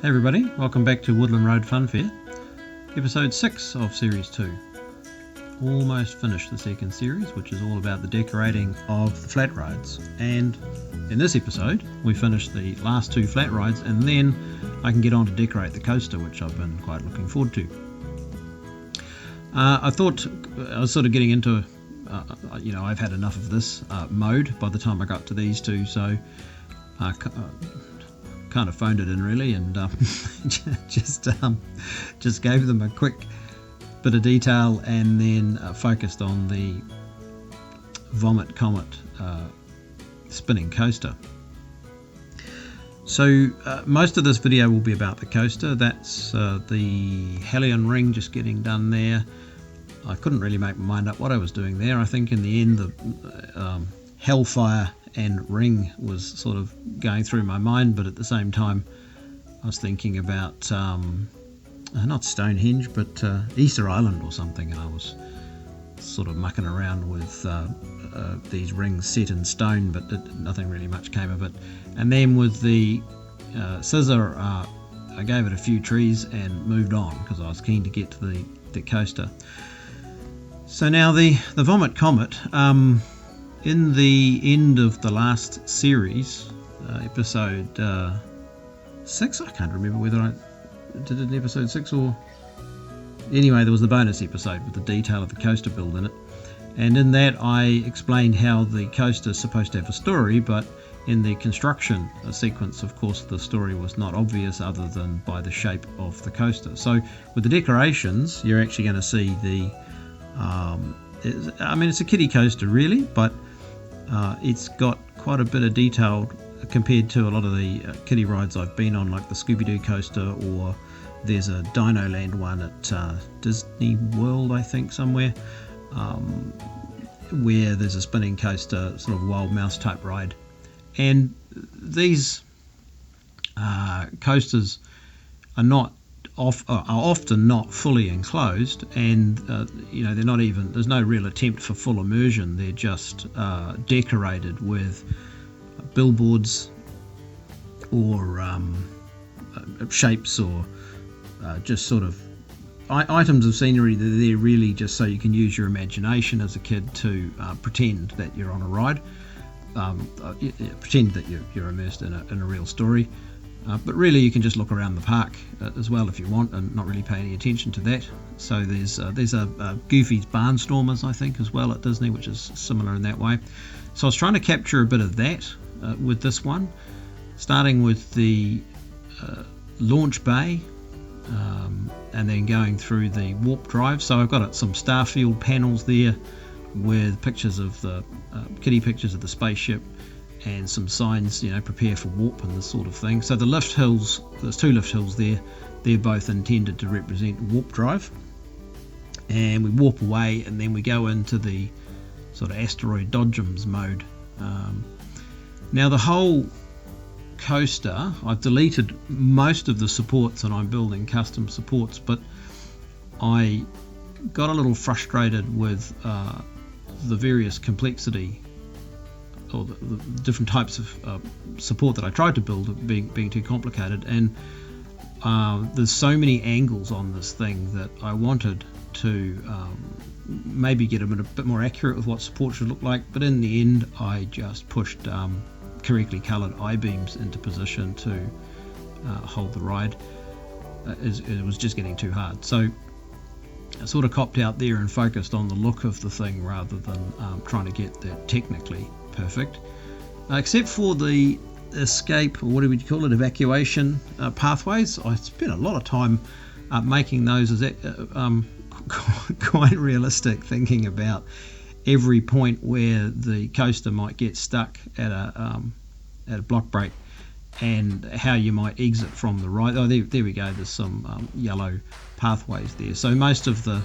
Hey everybody, welcome back to Woodland Road Fun Fair, episode 6 of series 2. Almost finished the second series, which is all about the decorating of the flat rides, and in this episode we finished the last 2 flat rides and then I can get on to decorate the coaster, which I've been quite looking forward to. I thought I was sort of getting into I've had enough of this mode by the time I got to these two, so kind of phoned it in really, and just gave them a quick bit of detail and then focused on the Comet spinning coaster. So most of this video will be about the coaster. That's the Hellion Ring just getting done there. I couldn't really make my mind up what I was doing there. I think in the end the Hellfire and Ring was sort of going through my mind, but at the same time I was thinking about not Stonehenge but Easter Island or something, and I was sort of mucking around with these rings set in stone, but nothing really much came of it. And then with the Scizzer I gave it a few trees and moved on because I was keen to get to the coaster. So now the Comet, in the end of the last series, episode 6, I can't remember whether I did it in episode 6 or... Anyway, there was the bonus episode with the detail of the coaster build in it. And in that I explained how the coaster is supposed to have a story, but in the construction sequence, of course, the story was not obvious other than by the shape of the coaster. So with the decorations, you're actually going to see the... it's a kiddie coaster really, but it's got quite a bit of detail compared to a lot of the kiddie rides I've been on, like the Scooby-Doo coaster, or there's a Dino Land one at Disney World, I think, somewhere, where there's a spinning coaster, sort of wild mouse type ride. And these coasters are often not fully enclosed, and they're not even, there's no real attempt for full immersion. They're just decorated with billboards or shapes, or just sort of items of scenery that are there really just so you can use your imagination as a kid to pretend that you're on a ride, pretend that you're immersed in a real story. But really you can just look around the park as well if you want and not really pay any attention to that. So there's a Goofy's Barnstormers, I think, as well at Disney, which is similar in that way. So I was trying to capture a bit of that with this one, starting with the launch bay and then going through the warp drive. So I've got some Starfield panels there with pictures of the kiddie pictures of the spaceship, and some signs, prepare for warp and this sort of thing. So the lift hills, there's 2 lift hills there, they're both intended to represent warp drive. And we warp away and then we go into the sort of asteroid dodgems mode. Now the whole coaster, I've deleted most of the supports and I'm building custom supports, but I got a little frustrated with the various complexity or the different types of support that I tried to build being too complicated, and there's so many angles on this thing that I wanted to maybe get a bit more accurate with what support should look like, but in the end I just pushed correctly coloured I-beams into position to hold the ride. It was just getting too hard, so I sort of copped out there and focused on the look of the thing rather than trying to get that technically perfect, except for the escape, or what do we call it, evacuation pathways. I spent a lot of time making those as quite realistic, thinking about every point where the coaster might get stuck at a block break and how you might exit from the ride. Oh, there we go, there's some yellow pathways there. So most of the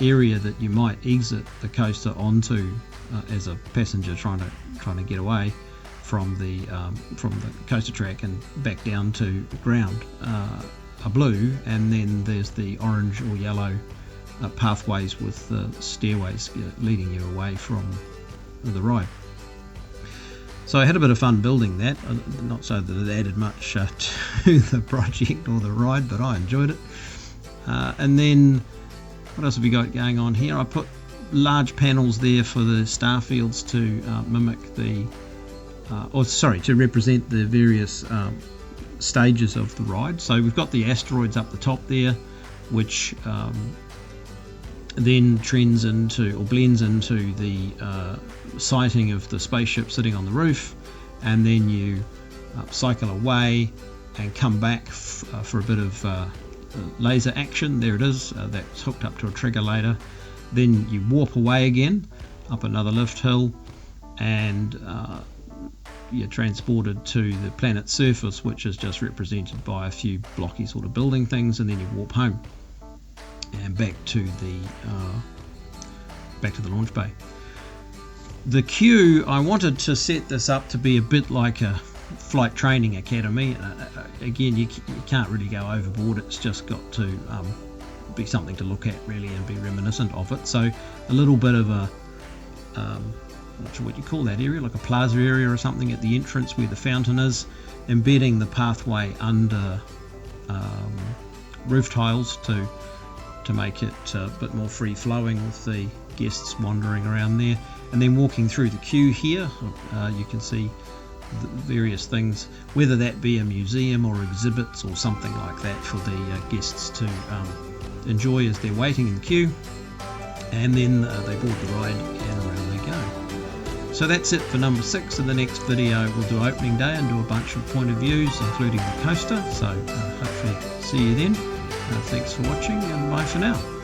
area that you might exit the coaster onto as a passenger trying to get away from the coaster track and back down to the ground are blue, and then there's the orange or yellow pathways with the stairways leading you away from the ride. So I had a bit of fun building that, not so that it added much to the project or the ride, but I enjoyed it. And then what else have we got going on here? I put large panels there for the star fields to mimic the, to represent the various stages of the ride. So we've got the asteroids up the top there, which then trends into or blends into the sighting of the spaceship sitting on the roof, and then you cycle away and come back for a bit of laser action. There it is, that's hooked up to a trigger later. Then you warp away again up another lift hill, and you're transported to the planet's surface, which is just represented by a few blocky sort of building things, and then you warp home and back to the launch bay. The queue, I wanted to set this up to be a bit like a flight training academy. Again, you can't really go overboard. It's just got to be something to look at really and be reminiscent of it. So a little bit of a I'm not sure what you call that area, like a plaza area or something at the entrance where the fountain is, embedding the pathway under roof tiles to make it a bit more free flowing with the guests wandering around there. And then walking through the queue here, you can see the various things, whether that be a museum or exhibits or something like that for the guests to enjoy as they're waiting in the queue. And then they board the ride and around they go. So that's it for number 6. In the next video we'll do opening day and do a bunch of point of views, including the coaster. So hopefully see you then. Thanks for watching, and bye for now.